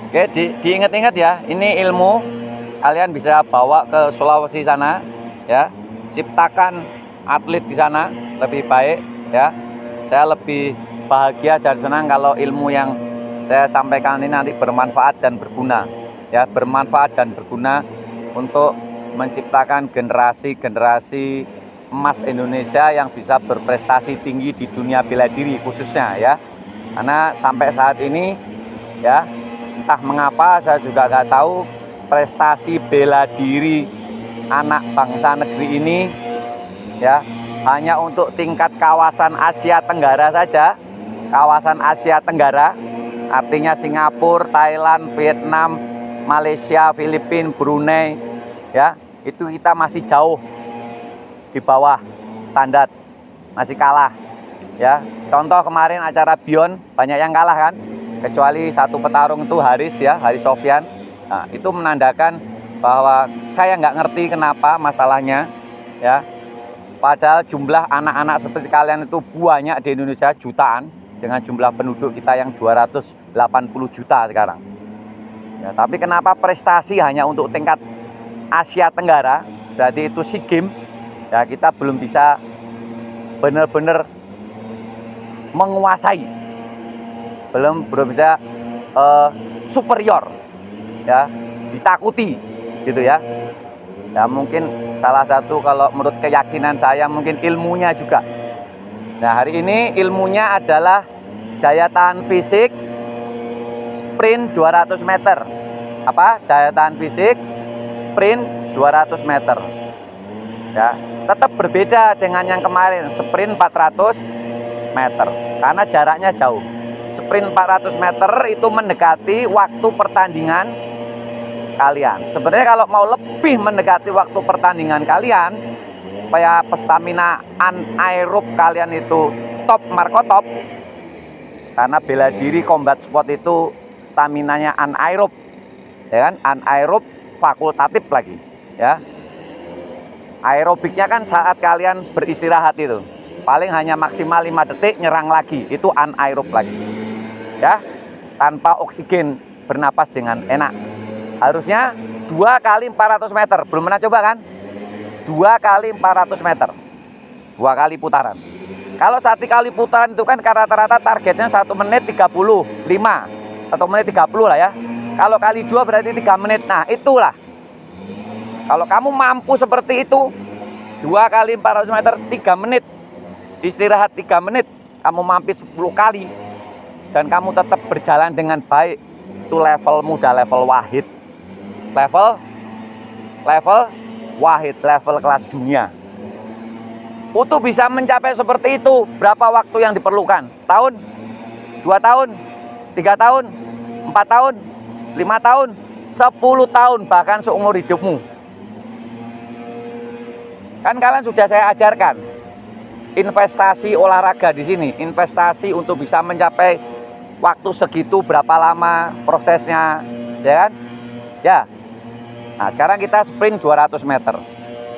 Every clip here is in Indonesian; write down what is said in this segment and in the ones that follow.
Oke, diingat-ingat ya, ini ilmu kalian bisa bawa ke Sulawesi sana ya. Ciptakan atlet di sana lebih baik ya. Saya lebih bahagia dan senang kalau ilmu yang saya sampaikan ini nanti bermanfaat dan berguna ya, bermanfaat dan berguna untuk menciptakan generasi-generasi emas Indonesia yang bisa berprestasi tinggi di dunia bela diri khususnya ya. Karena sampai saat ini ya, entah mengapa saya juga nggak tahu, prestasi bela diri anak bangsa negeri ini ya hanya untuk tingkat kawasan Asia Tenggara saja. Kawasan Asia Tenggara artinya Singapura, Thailand, Vietnam, Malaysia, Filipina, Brunei ya, itu kita masih jauh di bawah standar, masih kalah ya. Contoh kemarin acara Beyond banyak yang kalah kan, kecuali satu petarung itu Haris ya, Haris Sofyan. Nah, itu menandakan bahwa saya nggak ngerti kenapa masalahnya ya. Padahal jumlah anak-anak seperti kalian itu banyak di Indonesia, jutaan, dengan jumlah penduduk kita yang 280 juta sekarang ya. Tapi kenapa prestasi hanya untuk tingkat Asia Tenggara, berarti itu SEA Games ya, kita belum bisa benar-benar menguasai, belum bisa superior ya, ditakuti gitu ya. Ya mungkin salah satu kalau menurut keyakinan saya mungkin ilmunya juga. Nah, hari ini ilmunya adalah daya tahan fisik sprint 200 meter. Apa? Daya tahan fisik sprint 200 meter. Ya, tetap berbeda dengan yang kemarin, sprint 400 meter. Karena jaraknya jauh. Sprint 400 meter itu mendekati waktu pertandingan kalian. Sebenarnya kalau mau lebih mendekati waktu pertandingan kalian, supaya stamina anaerob kalian itu top markotop, karena bela diri combat sport itu staminanya anaerob ya kan, anaerob fakultatif lagi ya. Aerobiknya kan saat kalian beristirahat itu paling hanya maksimal 5 detik nyerang lagi, itu anaerob lagi ya, tanpa oksigen, bernapas dengan enak. Harusnya 2 kali 400 meter. Belum pernah coba kan? 2 kali 400 meter. 2 kali putaran. Kalau 1 kali putaran itu kan rata-rata targetnya 1 menit 35. 1 menit 30 lah ya. Kalau kali 2 berarti 3 menit. Nah itulah. Kalau kamu mampu seperti itu, 2 kali 400 meter 3 menit. Istirahat 3 menit. Kamu mampu 10 kali. Dan kamu tetap berjalan dengan baik. Itu levelmu udah level wahid. Level wahid, level kelas dunia. Untuk bisa mencapai seperti itu, berapa waktu yang diperlukan? Setahun? 2 tahun? 3 tahun? 4 tahun? 5 tahun? 10 tahun, bahkan seumur hidupmu. Kan kalian sudah saya ajarkan investasi olahraga di sini, investasi untuk bisa mencapai waktu segitu, berapa lama prosesnya, ya kan? Ya. Nah, sekarang kita sprint 200 meter.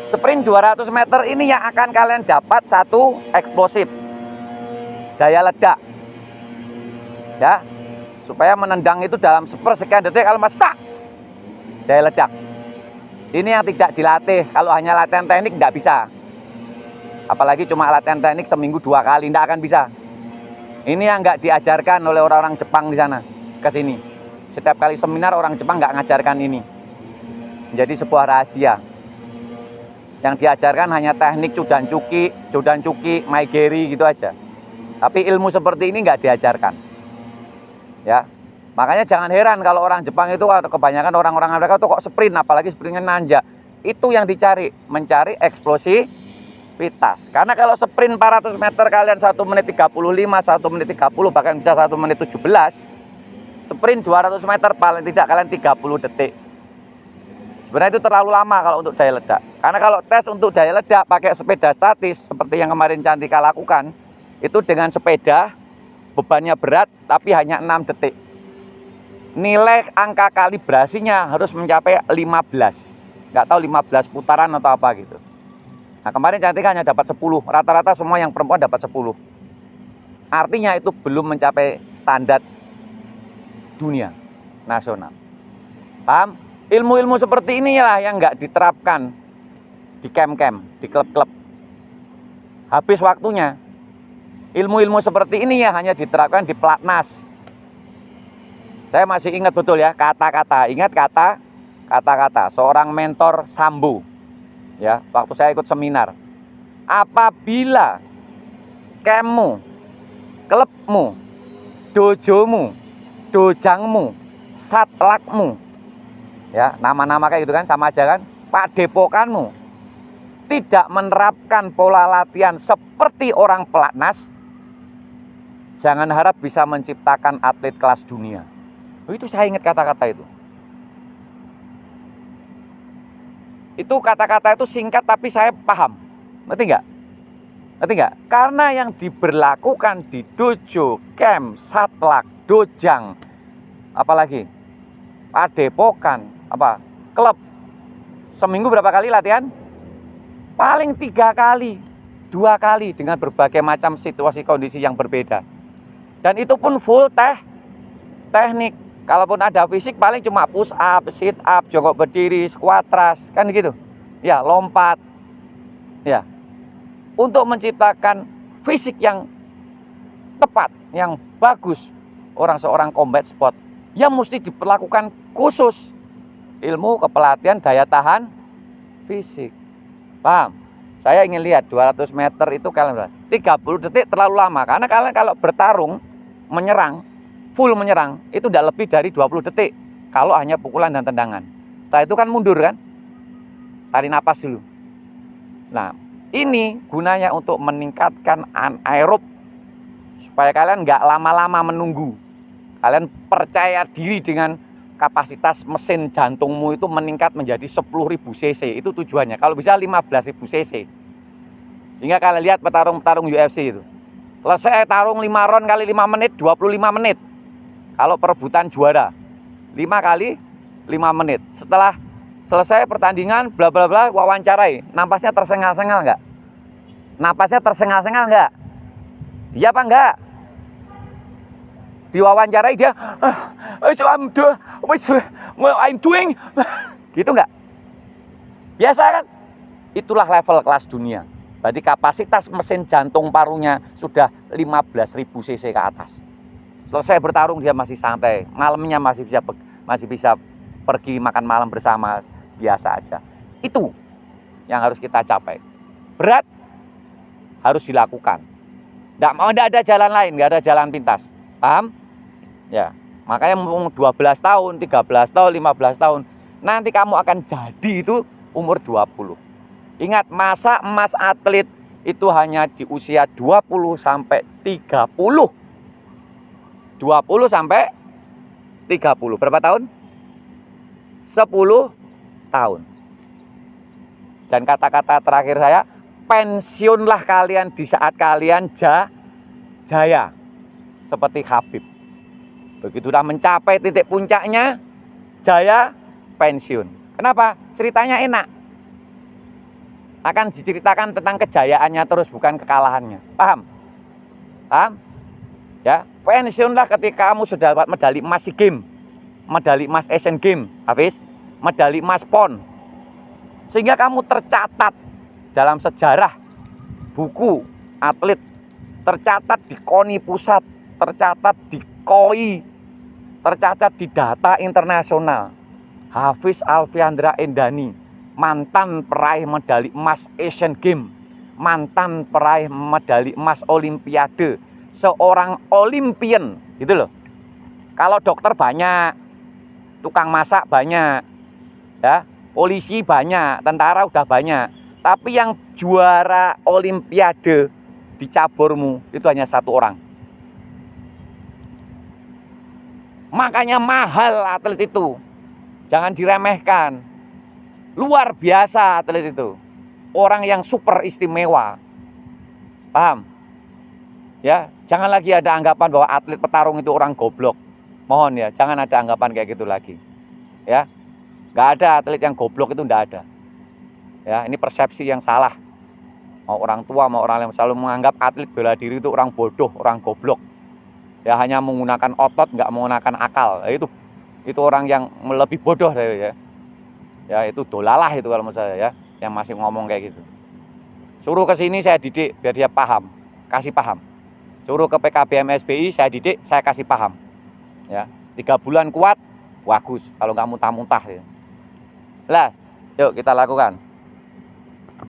Sprint 200 meter ini yang akan kalian dapat satu eksplosif, daya ledak. Ya. Supaya menendang itu dalam sepersekian detik, kalau mas tak, daya ledak. Ini yang tidak dilatih. Kalau hanya latihan teknik nggak bisa. Apalagi cuma latihan teknik seminggu 2 kali, nggak akan bisa. Ini yang nggak diajarkan oleh orang-orang Jepang di sana ke sini. Setiap kali seminar orang Jepang nggak ngajarkan ini. Menjadi sebuah rahasia. Yang diajarkan hanya teknik Chudan Cuki, Maegeri gitu aja. Tapi ilmu seperti ini nggak diajarkan. Ya, makanya jangan heran kalau orang Jepang itu kebanyakan orang-orang Amerika itu kok sprint, apalagi sprintnya nanjak. Itu yang dicari, mencari eksplosivitas. Karena kalau sprint 400 meter kalian 1 menit 35, 1 menit 30, bahkan bisa 1 menit 17. Sprint 200 meter paling tidak kalian 30 detik. Sebenarnya itu terlalu lama kalau untuk daya ledak. Karena kalau tes untuk daya ledak pakai sepeda statis seperti yang kemarin Cantika lakukan, itu dengan sepeda bebannya berat tapi hanya 6 detik. Nilai angka kalibrasinya harus mencapai 15. Nggak tahu 15 putaran atau apa gitu. Nah, kemarin Cantika hanya dapat 10. Rata-rata semua yang perempuan dapat 10. Artinya itu belum mencapai standar dunia. nasional. Paham? Ilmu-ilmu seperti inilah yang nggak diterapkan di camp-camp, di klub-klub. Habis waktunya. Ilmu-ilmu seperti ini ya hanya diterapkan di pelatnas. Saya masih ingat betul ya kata-kata. Ingat kata-kata seorang mentor Sambo. Ya, waktu saya ikut seminar. Apabila campmu, klubmu, dojomu, dojangmu, satlakmu, ya nama-nama kayak gitu kan sama aja kan, padepokanmu tidak menerapkan pola latihan seperti orang pelatnas, jangan harap bisa menciptakan atlet kelas dunia. Itu saya ingat kata-kata itu. Itu kata-kata itu singkat tapi saya paham. Ngerti nggak? Ngerti nggak? Karena yang diberlakukan di dojo, camp, satlak, dojang, apalagi padepokan, klub, seminggu berapa kali latihan? Paling 3 kali, 2 kali dengan berbagai macam situasi kondisi yang berbeda. Dan itu pun full teknik. Kalaupun ada fisik paling cuma push up, sit up, jongkok berdiri, squat thrust, kan gitu. Ya, lompat. Ya. Untuk menciptakan fisik yang tepat, yang bagus, seorang combat sport, yang mesti diperlakukan khusus ilmu kepelatihan daya tahan fisik. Paham? Saya ingin lihat 200 meter itu kalian 30 detik terlalu lama. Karena kalian kalau bertarung, menyerang, full menyerang, itu tidak lebih dari 20 detik. Kalau hanya pukulan dan tendangan. Setelah itu kan mundur kan? Tarik napas dulu. Nah, ini gunanya untuk meningkatkan anaerob. Supaya kalian nggak lama-lama menunggu. Kalian percaya diri dengan kapasitas mesin jantungmu itu meningkat menjadi 10.000 cc. Itu tujuannya. Kalau bisa 15.000 cc. Sehingga kalian lihat petarung-petarung UFC itu. Selesai tarung 5 round kali 5 menit, 25 menit. Kalau perebutan juara. 5 kali 5 menit. Setelah selesai pertandingan, bla bla bla, wawancarai. Napasnya tersengal-sengal nggak? Napasnya tersengal-sengal nggak? Iya apa enggak? Diwawancarai dia, I'm doing, gitu nggak? Biasa kan? Itulah level kelas dunia. Berarti kapasitas mesin jantung parunya sudah 15.000 cc ke atas. Selesai bertarung dia masih santai, malamnya masih bisa pergi makan malam bersama, biasa aja. Itu yang harus kita capai. Berat harus dilakukan. Nggak ada jalan lain, nggak ada jalan pintas. Paham? Ya, makanya 12 tahun, 13 tahun, 15 tahun, nanti kamu akan jadi itu umur 20. Ingat, masa emas atlet itu hanya di usia 20 sampai 30. 20 sampai 30. Berapa tahun? 10 tahun. Dan kata-kata terakhir saya, pensiunlah kalian di saat kalian jaya. Seperti Habib. Begitu sudah mencapai titik puncaknya, jaya, pensiun. Kenapa? Ceritanya enak. Akan diceritakan tentang kejayaannya terus, bukan kekalahannya. Paham? Paham? Ya, pensiunlah ketika kamu sudah dapat medali emas SEA Games, medali emas Asian Games, habis, medali emas PON. Sehingga kamu tercatat dalam sejarah buku atlet, tercatat di KONI pusat, tercatat di KOI, tercatat di data internasional. Hafiz Alfiandra Endani, mantan peraih medali emas Asian Games, mantan peraih medali emas Olimpiade, seorang Olimpian, gitu loh. Kalau dokter banyak, tukang masak banyak, ya, polisi banyak, tentara udah banyak. Tapi yang juara Olimpiade di caburmu itu hanya 1 orang. Makanya mahal atlet itu. Jangan diremehkan. Luar biasa atlet itu. Orang yang super istimewa. Paham? Ya, jangan lagi ada anggapan bahwa atlet petarung itu orang goblok. Mohon ya, jangan ada anggapan kayak gitu lagi. Ya. Nggak ada atlet yang goblok, itu nggak ada. Ya, ini persepsi yang salah. Mau orang tua, mau orang yang selalu menganggap atlet bela diri itu orang bodoh, orang goblok. Ya, hanya menggunakan otot, nggak menggunakan akal. Itu itu orang yang lebih bodoh dari ya. Ya itu dolalah itu kalau menurut saya ya, yang masih ngomong kayak gitu. Suruh ke sini saya didik biar dia paham, kasih paham. Suruh ke PKBM SBI saya didik, saya kasih paham. Ya, 3 bulan kuat, bagus. Kalau nggak muntah-muntah ya. Lah, yuk kita lakukan.